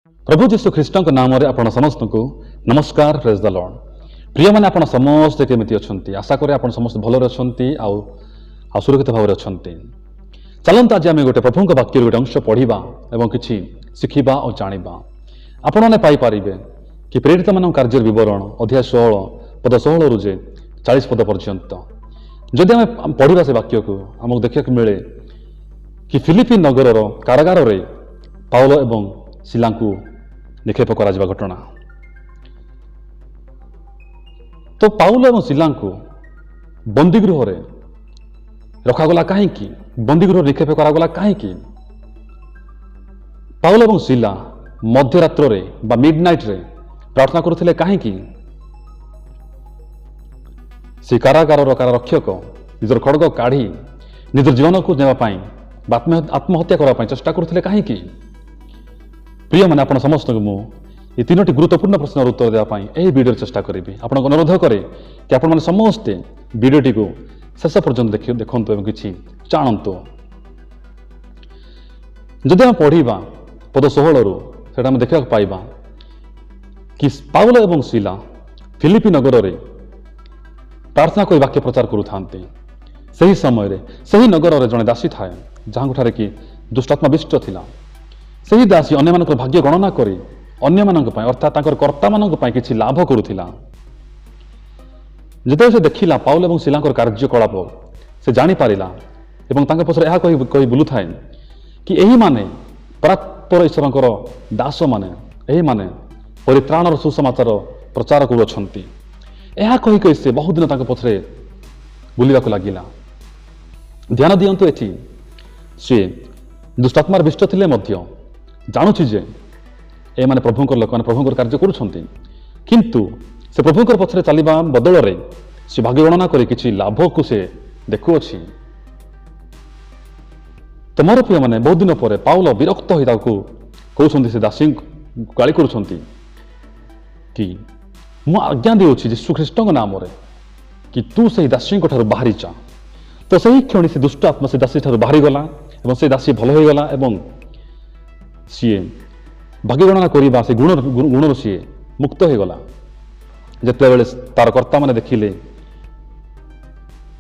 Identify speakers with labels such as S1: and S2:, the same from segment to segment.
S1: प्रभु जीशु ख्रीष्ट नाम आपण समस्त को नमस्कार। Praise the Lord. प्रिय मैंने आप समस्ते केमिति अछंती, आशा करे आपण समस्त भलरे अछंती आ सुरक्षित भाव अछंती। चलंत आज आम गोटे प्रभु वाक्य गोटे अंश पढ़ा और किसी शिखा और जाना। आपण मैंने पाइपर कि प्रेरित मान कार्य बरण अध्याय 16 पद 16 रु 40 पद पर्यंत जदि आम पढ़ा से वाक्य को आमको देखा मिले कि फिलिपी नगर कारागार रे पाउल एवं सिला को निक्षेप करा घटना। तो पाउल एवं सिला को बंदीगृह रे रखागला कहीं, बंदीगृह निक्षेप करागला कहीं। पाउल एवं सिला मध्यरात्र रे बा मिडनाइट रे प्रार्थना करुथिले कहीं। से कारागार कारारक्षक निजर खड़ग काढ़ी निजर जीवन को नेवाई आत्महत्या करने चेष्टा करुथिले कहीं। प्रिय मैंने आप समस्त ये तीनोटी गुरुत्वपूर्ण प्रश्न उत्तर देवाई यही वीडियो चेष्टा करी। आपको अनुरोध करे कि आपण मैंने समस्ते वीडियोटी को शेष पर्यंत देखते और किसी जानतु। जदि आम पढ़ा पद 16 रु से देखा पाइबा कि पाउल एवं सिला फिलिपी नगर रे प्रार्थना कोई वाक्य प्रचार करुथांती। सही समय सही नगर रे जड़े दासी थाए जहाँ कि दुष्टात्मा विष्ट थिला। सही दासी अन्य मानक भाग्य गणना करी अन्य मानक पय अर्थात ताकर कर्ता मानक पय किछि लाभ करुथिला। जेते से देखिला पाउल एवं सिलांकर कार्यकलाप से जानि पारिला एवं तांके पछरे एहा कहि बुलु थाए कि एही माने परात्पर ईश्वरंकर दास माने एही माने परित्राणर सुसमाचार प्रचार करुछंती। एहा कहि से बहुत दिन तांके पछरे बुलिबाकु लागिला। ध्यान दियंतु एथि से दुष्टात्मार विष्ट थिले मध्य जानुछि जे ए माने प्रभुंकर लोक माने प्रभुंकर कार्य करुछंती, किंतु से प्रभुंकर पछरे चलिबा बदल रे से भाग्य गणना करी किछि लाभ को से देखुअछि। तो मोर प्रिय माने बहुत दिन पर पाउल विरक्त होई ताकू कहउछंती से दासी गाली करुछंती कि मु आज्ञा देउछि यीशु ख्रीष्टଙ୍କ नाम रे कि तू से दासी ठार बाहरी जा। तो सही क्षणी से दुष्ट आत्मा से दासी ठार बाहरी गला एवं से दासी भल हो गला एवं सी भाग्य गणना करवा से गुण सी मुक्त हो गला। जिते बेले तार कर्ता माने देखिले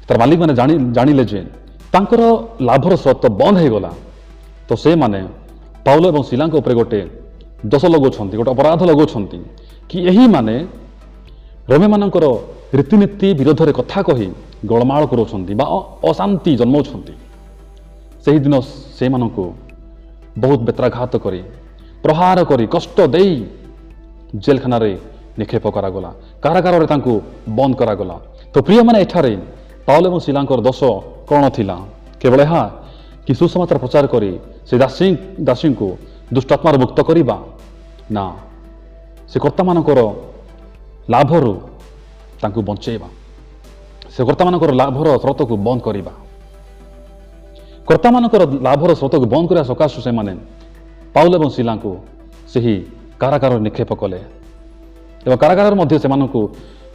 S1: तार मालिक माने जानिले जे तांकर लाभर स्रोत बंद हो गला। तो से माने पाउल एवं सिलांक उपरे गोटे दोष लगाउछंती, गोटे अपराध लगाउछंती कि यही माने रोमे मानकर रीतिनीति विरोध रे कथा कही गोलमाल करुछंती बा अशांति जन्माउछंती। सही दिन से माननको बहुत बेत्राघात करी प्रहार करी कष्ट देई जेलखाना रे निक्षेप करागला, कारागार रे तांको बंद करागला। तो प्रिय माने एठारे पाउल एवं सिलांकर दोष कौन थिला? केवल यह कि सुसमाचार प्रचार करी से दासी को दुष्टात्मार मुक्त करिबा ना, से कर्ता मानकर लाभरू तांको बंचेबा, से कर्ता मानकर लाभर स्रोत को बंद करिबा। कर्ता मानकर लाभर स्रोत को बंद करिया सकाशु से माने पाउल एवं सिला को सही कारागार निक्षेप कले एवं कारागार मध्य से मानकु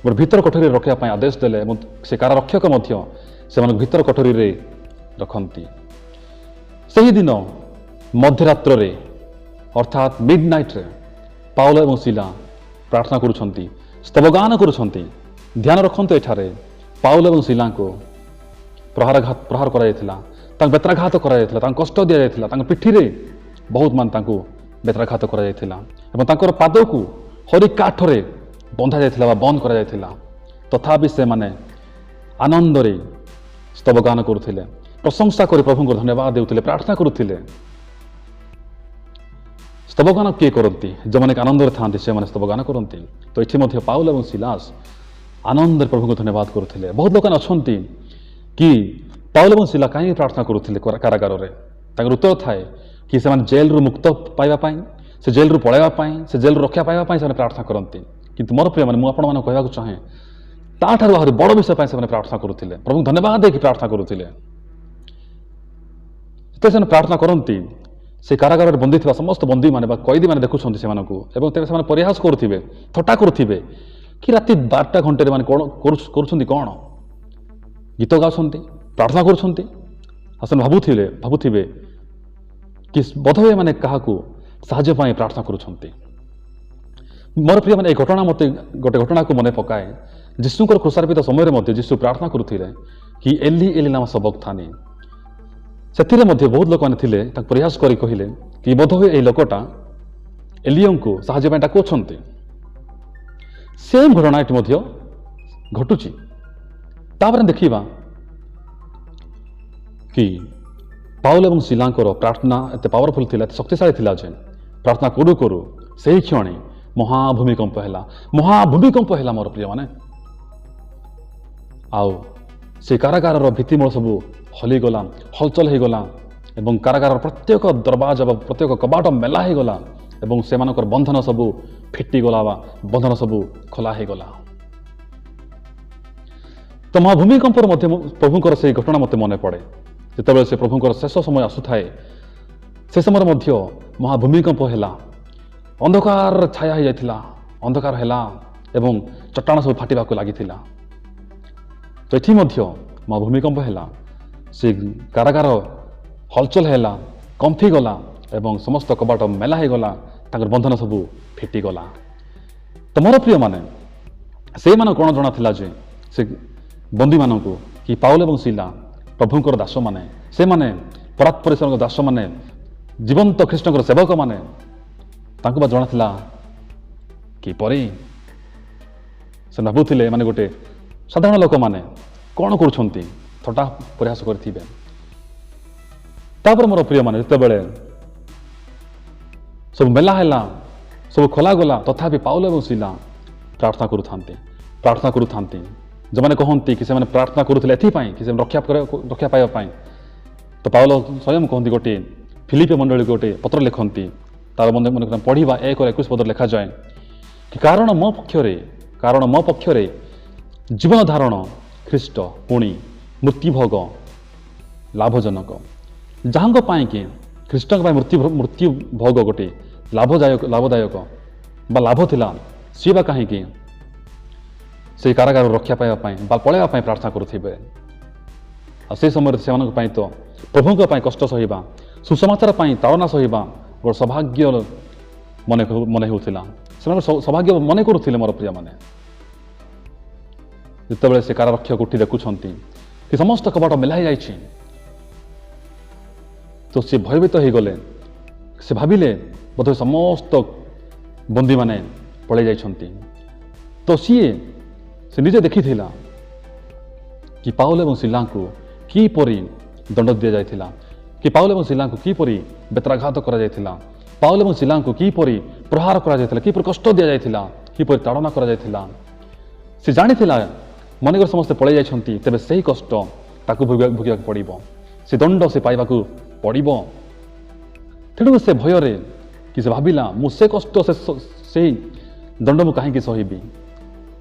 S1: भीतर कोठरी रखा आदेश देले एवं से कारारक्षक मध्य से भीतर कोठरी रे रखंती। सही दिन मध्यरात्र रे अर्थात मिडनाइट रे पाउल एवं सिला प्रार्थना करुछंती, स्तवगान करुछंती। ध्यान रखंतु एठारे पाउल एवं सिला को प्रहार करा जायतिला, तांको बेत्राघात करा जायतिला, तांको कष्ट दिया जायतिला, तांको पिठी रे बहुत मान तांको बेत्राघात करा जायतिला एवं तांकर पाद को हरि काठ रे बंधा जायतिला बा बंद करा जायतिला। तथापि से माने आनंद रे स्तवगान करुथिले, प्रशंसा करी प्रभु को धन्यवाद देउथिले, प्रार्थना करुथिले। स्तवगान किए करती जो माने आनंद रे थांती से माने स्तवगान करती। तो एठी मध्य पाउल एवं सिलास आनंद रे प्रभु को धन्यवाद करुथिले। बहुत लोक अछंती कि पाउल एवं सिला कहीं प्रार्थना करुथिले कारागार रे। ताकर उत्तर थाए कि से जेल रु मुक्त पाइबा पाई, से जेल रु पळाइबा पाई, से जेल रु रक्षा पाइबा पाई से प्रार्थना करती। किंतु मोर प्रिय माने मु आपण माने कहबाक चाहे ताठार आहुरी बड़ विषय पाई से प्रार्थना करुथिले, प्रभु धन्यवाद देकी प्रार्थना करुथिले। तो से प्रार्थना करती से कारागार रे बंदी थिबा समस्त बंदी माने बा कैदी माने देखुछंती से मानकु एवं तेरे से माने प्रयास करुथिबे, थट्टा करुथिबे कि राति 12टा घंटे माने कोन करुछंती, कोन गीत गाउछंती, प्रार्थना करुछंती। आसन भाबुथिबे कि बोधवे माने काहाकू ସାହାଯ୍ୟ ପାଇଁ ପ୍ରାର୍ଥନା କରୁଛନ୍ତି। ମୋର ପ୍ରିୟମାନେ ଏହି ଘଟଣା ମୋତେ ଗୋଟେ ଘଟଣାକୁ ମନେ ପକାଏ। ଯୀଶୁଙ୍କର କ୍ରୁଶାର୍ପିତ ସମୟରେ ମଧ୍ୟ ଯୀଶୁ ପ୍ରାର୍ଥନା କରୁଥିଲେ କି ଏଲି ଏଲି ଲାମା ସବକ୍ତାନି। ସେଥିରେ ମଧ୍ୟ ବହୁତ ଲୋକମାନେ ଥିଲେ, ତାଙ୍କୁ ପ୍ରୟାସ କରି କହିଲେ କି ବୋଧହୁଏ ଏହି ଲୋକଟା ଏଲିୟଙ୍କୁ ସାହାଯ୍ୟ ପାଇଁ ଡାକୁଅଛନ୍ତି। ସେମ୍ ଘଟଣା ଏଠି ମଧ୍ୟ ଘଟୁଛି। ତାପରେ ଦେଖିବା କି ପାଉଲ ଏବଂ ସିଲାଙ୍କର ପ୍ରାର୍ଥନା ଏତେ ପାୱାରଫୁଲ୍ ଥିଲା, ଏତେ ଶକ୍ତିଶାଳୀ ଥିଲା ଯେ ପ୍ରାର୍ଥନା କରୁ କରୁ ସେହି କ୍ଷଣି ମହାଭୂମିକମ୍ପ ହେଲା। ମହାଭୂମିକମ୍ପ ହେଲା ମୋର ପ୍ରିୟମାନେ। ଆଉ ସେ କାରାଗାରର ଭିତ୍ତିମୂଳ ସବୁ ହଲିଗଲା, ହଲଚଲ ହୋଇଗଲା ଏବଂ କାରାଗାରର ପ୍ରତ୍ୟେକ ଦରବାଜା ବା ପ୍ରତ୍ୟେକ କବାଟ ମେଲା ହୋଇଗଲା ଏବଂ ସେମାନଙ୍କର ବନ୍ଧନ ସବୁ ଫିଟିଗଲା ବା ବନ୍ଧନ ସବୁ ଖୋଲା ହୋଇଗଲା। ତ ମହାଭୂମିକମ୍ପର ମଧ୍ୟ ପ୍ରଭୁଙ୍କର ସେହି ଘଟଣା ମୋତେ ମନେ ପଡ଼େ। ଯେତେବେଳେ ସେ ପ୍ରଭୁଙ୍କର ଶେଷ ସମୟ ଆସୁଥାଏ, ସେ ସମୟରେ ମଧ୍ୟ ମହାଭୂମିକମ୍ପ ହେଲା, ଅନ୍ଧକାର ଛାୟା ହୋଇଯାଇଥିଲା, ଅନ୍ଧକାର ହେଲା ଏବଂ ଚଟାଣ ସବୁ ଫାଟିବାକୁ ଲାଗିଥିଲା। ତ ଏଠି ମଧ୍ୟ ମହାଭୂମିକମ୍ପ ହେଲା, ସେ କାରାଗାର ହଲଚଲ ହେଲା, କମ୍ପିଗଲା ଏବଂ ସମସ୍ତ କବାଟ ମେଲା ହୋଇଗଲା, ତାଙ୍କର ବନ୍ଧନ ସବୁ ଫିଟିଗଲା। ତ ମୋର ପ୍ରିୟମାନେ, ସେଇମାନଙ୍କୁ କ'ଣ ଜଣାଥିଲା ଯେ ସେ ବନ୍ଦୀମାନଙ୍କୁ କି ପାଉଲ ଏବଂ ସିଲା ପ୍ରଭୁଙ୍କର ଦାସମାନେ, ସେମାନେ ପରାତ୍ପରୀଶ୍ୱରଙ୍କ ଦାସମାନେ, ଜୀବନ୍ତ ଖ୍ରୀଷ୍ଟଙ୍କର ସେବକମାନେ, ତାଙ୍କୁ ବା ଜଣାଥିଲା କିପରି ସେ ଭାବୁଥିଲେ ଏମାନେ ଗୋଟେ ସାଧାରଣ ଲୋକମାନେ କ'ଣ କରୁଛନ୍ତି, ଥଟ୍ଟା ପ୍ରୟାସ କରିଥିବେ। ତାପରେ ମୋର ପ୍ରିୟମାନେ, ଯେତେବେଳେ ସବୁ ମେଲା ହେଲା, ସବୁ ଖୋଲାଗଲା, ତଥାପି ପାଉଲ ଏବଂ ସିଲା ପ୍ରାର୍ଥନା କରୁଥାନ୍ତି। ଯେଉଁମାନେ କହନ୍ତି କି ସେମାନେ ପ୍ରାର୍ଥନା କରୁଥିଲେ ଏଥିପାଇଁ କି ସେମାନେ ରକ୍ଷା ପାଇବା ପାଇଁ, ତ ପାଉଲ ସ୍ୱୟଂ କହନ୍ତି, ଗୋଟିଏ ଫିଲିପି ମଣ୍ଡଳୀକୁ ଗୋଟିଏ ପତ୍ର ଲେଖନ୍ତି। ତାର ମନେ ପଢ଼ିବା 1:21 ପଦରେ ଲେଖାଯାଏ କି କାରଣ ମୋ ପକ୍ଷରେ ଜୀବନ ଧାରଣ ଖ୍ରୀଷ୍ଟ, ପୁଣି ମୃତ୍ୟୁଭୋଗ ଲାଭଜନକ। ଯାହାଙ୍କ ପାଇଁ କି ଖ୍ରୀଷ୍ଟଙ୍କ ପାଇଁ ମୃତ୍ୟୁଭୋଗ ଗୋଟିଏ ଲାଭଦାୟକ ବା ଲାଭ ଥିଲା, ସିଏ ବା କାହିଁକି ସେହି କାରାଗାରରୁ ରକ୍ଷା ପାଇବା ପାଇଁ ବା ପଳାଇବା ପାଇଁ ପ୍ରାର୍ଥନା କରୁଥିବେ। ଆଉ ସେହି ସମୟରେ ସେମାନଙ୍କ ପାଇଁ ତ ପ୍ରଭୁଙ୍କ ପାଇଁ କଷ୍ଟ ସହିବା, ସୁସମାଚାର ପାଇଁ ତାଡ଼ନା ସହିବା ଗୋଟେ ସୌଭାଗ୍ୟ ମନେ ହେଉଥିଲା। ସେମାନେ ସୌଭାଗ୍ୟ ମନେ କରୁଥିଲେ ମୋର ପ୍ରିୟମାନେ। ଯେତେବେଳେ ସେ କାରାରକ୍ଷକ ଉଠି ଦେଖୁଛନ୍ତି କି ସମସ୍ତ କବାଟ ମେଲା ହୋଇଯାଇଛି, ତ ସେ ଭୟଭୀତ ହୋଇଗଲେ। ସେ ଭାବିଲେ ବୋଧହୁଏ ସମସ୍ତ ବନ୍ଦୀମାନେ ପଳାଇ ଯାଇଛନ୍ତି। ତ ସେ ନିଜେ ଦେଖିଥିଲା କି ପାଉଲ ଏବଂ ସିଲାଙ୍କୁ କିପରି ଦଣ୍ଡ ଦିଆଯାଇଥିଲା, କି ପାଉଲ ଏବଂ ସିଲାଙ୍କୁ କିପରି ବେତ୍ରାଘାତ କରାଯାଇଥିଲା, ପାଉଲ ଏବଂ ସିଲାଙ୍କୁ କିପରି ପ୍ରହାର କରାଯାଇଥିଲା, କିପରି କଷ୍ଟ ଦିଆଯାଇଥିଲା, କିପରି ତାଡ଼ନା କରାଯାଇଥିଲା। ସେ ଜାଣିଥିଲା ମନେକର ସମସ୍ତେ ପଳାଇ ଯାଇଛନ୍ତି, ତେବେ ସେହି କଷ୍ଟ ତାକୁ ଭୋଗିବାକୁ ପଡ଼ିବ, ସେ ଦଣ୍ଡ ସେ ପାଇବାକୁ ପଡ଼ିବ। ତେଣୁ ସେ ଭୟରେ କି ସେ ଭାବିଲା, ମୁଁ ସେ କଷ୍ଟ ସେହି ଦଣ୍ଡ ମୁଁ କାହିଁକି ସହିବି,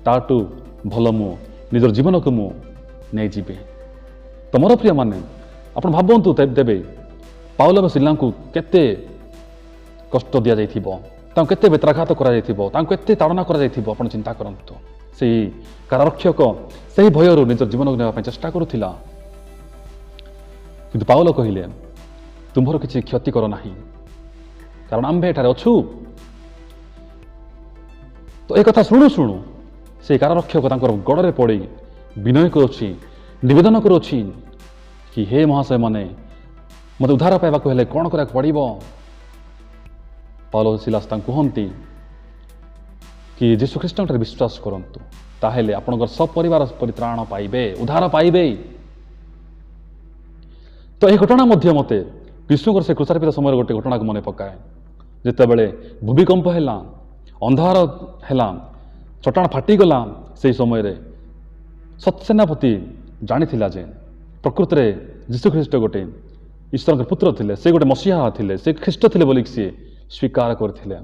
S1: ତାଠୁ ଭଲ ମୁଁ ନିଜର ଜୀବନକୁ ମୁଁ ନେଇଯିବି। ତ ମୋର ପ୍ରିୟମାନେ, ଆପଣ ଭାବନ୍ତୁ ତେବେ ପାଉଲ ଏବଂ ସିଲାଙ୍କୁ କେତେ କଷ୍ଟ ଦିଆଯାଇଥିବ, ତାଙ୍କୁ କେତେ ବେତ୍ରାଘାତ କରାଯାଇଥିବ, ତାଙ୍କୁ କେତେ ତାଡ଼ନା କରାଯାଇଥିବ। ଆପଣ ଚିନ୍ତା କରନ୍ତୁ। ସେହି କାରାରକ୍ଷକ ସେହି ଭୟରୁ ନିଜର ଜୀବନକୁ ନେବା ପାଇଁ ଚେଷ୍ଟା କରୁଥିଲା, କିନ୍ତୁ ପାଉଲ କହିଲେ, ତୁମ୍ଭର କିଛି କ୍ଷତି କର ନାହିଁ, କାରଣ ଆମ୍ଭେ ଏଠାରେ ଅଛୁ। ତ ଏ କଥା ଶୁଣୁ ସେହି କାରାରକ୍ଷକ ତାଙ୍କର ଗୋଡ଼ରେ ପଡ଼ି ବିନୟ କରୁଛି, ନିବେଦନ କରୁଛି କି ହେ ମହାଶୟ ମାନେ, ମୋତେ ଉଦ୍ଧାର ପାଇବାକୁ ହେଲେ କ'ଣ କରିବାକୁ ପଡ଼ିବ। ପାଉଲ ସିଲାସ ତାଙ୍କୁ କୁହନ୍ତି କି ଯୀଶୁଖ୍ରୀଷ୍ଟଙ୍କଠାରେ ବିଶ୍ୱାସ କରନ୍ତୁ, ତାହେଲେ ଆପଣଙ୍କର ସପରିବାର ପରିତ୍ରାଣ ପାଇବେ, ଉଦ୍ଧାର ପାଇବେ। ତ ଏହି ଘଟଣା ମଧ୍ୟ ମୋତେ ଯୀଶୁଙ୍କର ସେ କ୍ରୁଶାର୍ପିତ ସମୟରେ ଗୋଟେ ଘଟଣାକୁ ମନେ ପକାଏ। ଯେତେବେଳେ ଭୂମିକମ୍ପ ହେଲା, ଅନ୍ଧାର ହେଲା, ଚଟାଣ ଫାଟିଗଲା, ସେହି ସମୟରେ ସତ୍ସେନାପତି ଜାଣିଥିଲା ଯେ ପ୍ରକୃତରେ ଯୀଶୁଖ୍ରୀଷ୍ଟ ଗୋଟେ ଈଶ୍ୱରଙ୍କ ପୁତ୍ର ଥିଲେ, ସେ ଗୋଟେ ମସିହା ଥିଲେ, ସେ ଖ୍ରୀଷ୍ଟ ଥିଲେ ବୋଲି ସିଏ ସ୍ୱୀକାର କରିଥିଲେ।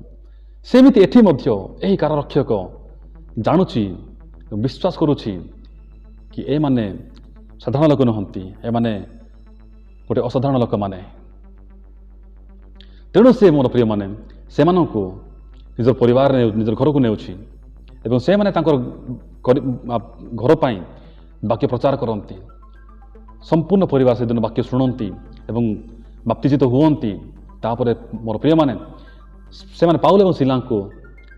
S1: ସେମିତି ଏଠି ମଧ୍ୟ ଏହି କାରାରକ୍ଷକ ଜାଣୁଛି, ବିଶ୍ୱାସ କରୁଛି କି ଏମାନେ ସାଧାରଣ ଲୋକ ନୁହନ୍ତି, ଏମାନେ ଗୋଟେ ଅସାଧାରଣ ଲୋକମାନେ। ତେଣୁ ସେ ମୋର ପ୍ରିୟମାନେ ସେମାନଙ୍କୁ ନିଜର ପରିବାରରେ ନିଜର ଘରକୁ ନେଉଛି ଏବଂ ସେମାନେ ତାଙ୍କର ଘର ପାଇଁ ବାକ୍ୟ ପ୍ରଚାର କରନ୍ତି। ସମ୍ପୂର୍ଣ୍ଣ ପରିବାର ସେଦିନ ବାକ୍ୟ ଶୁଣନ୍ତି ଏବଂ ବାପ୍ତିଜିତ ହୁଅନ୍ତି। ତାପରେ ମୋର ପ୍ରିୟମାନେ से पाउल और सिला को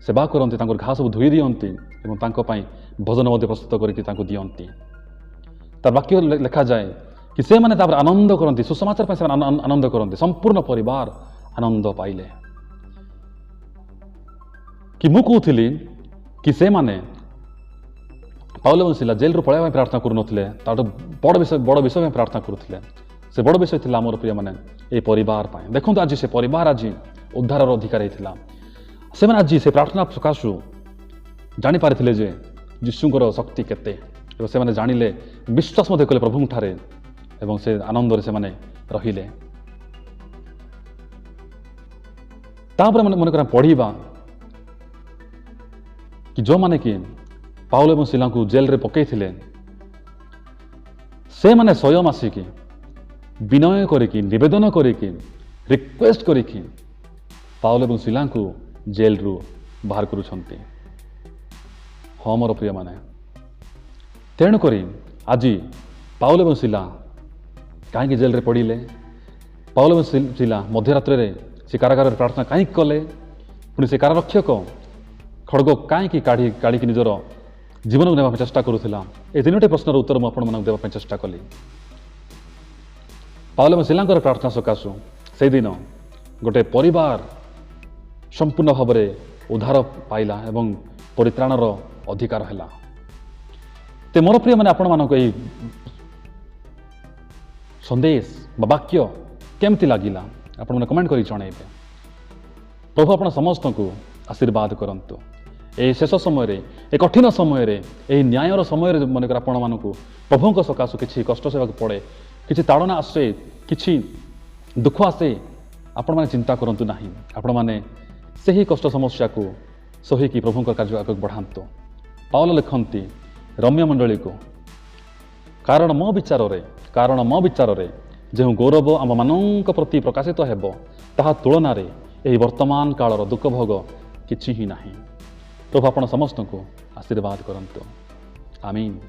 S1: सेवा करते घा सब धोई दिखती और भोजन प्रस्तुत करके दिखती तार वाक्य लिखा जाए कि से माने आनंद करती सुसमाचार से आनंद करते संपूर्ण परिवार आनंद पाइले कि मु कहूली कि से माने पाउल और सिला जेल पलैया प्रार्थना करुनथिले बड़ विषय प्रार्थना करुले से बड़ विषय था मोर प्रिय माने ये परिवार देखो आज से परिवार आज उद्धार अधिकारी था से आज से प्रार्थना सकाशु जापारे जे यीशुଙ୍କର शक्ति केते से जानिले विश्वास कले प्रभु ठारे एवं से आनंद से रहिले मन पढ़ा कि जो माने कि पाउल और सिला को जेल रे पकई से माने स्वयं आसिक विनय करिकी निवेदन करिकी रिक्वेस्ट करिकी पाउल और सिला को जेल रु बाहर करुछंती हाँ मोर प्रिय माने तेणुक आज पाउल और सिला कहीं जेल रे पड़िले पाउल और सिला मध्यरात्रि से कारागार प्रार्थना कहीं कले पुणी से कारारक्षक खड़ग कहीं काढ़ी निजर जीवन को नेबा चेष्टा करुला ए तीनोटी प्रश्नर उत्तर मुझे देवाई चेष्टा कली पाउल और सिला प्रार्थना सकाशु से दिन गोटे परिवार संपूर्ण भाव में उद्धार पाइला एवं परित्राणर अधिकार है ते मोर प्रिय मैंने आपण मानक संदेश वाक्य केमती लगिला आपण मैंने कमेंट करी जणैबे प्रभु आपण समस्त को आशीर्वाद करंतु ए शेष समय रे ए कठिन समय रे ए न्यायर समय रे मनकर आपण मानक प्रभु सकाशु किछि कष्ट सेवा पड़े किछि ताड़ना आसे किछि दुख आसे आपण माने चिंता करंतु नाही आपण माने सही कष्ट समस्या को सहीकि प्रभु कार्य आगे बढ़ातु पाउल लिखती रम्य मंडली को कारण मो विचार रे जो गौरव आम मानक प्रति प्रकाशित हेब ताहा तुलन रे एही वर्तमान कालर दुख भोग किछि ही नाही प्रभु आपण समस्त को आशीर्वाद करंतु आमीन।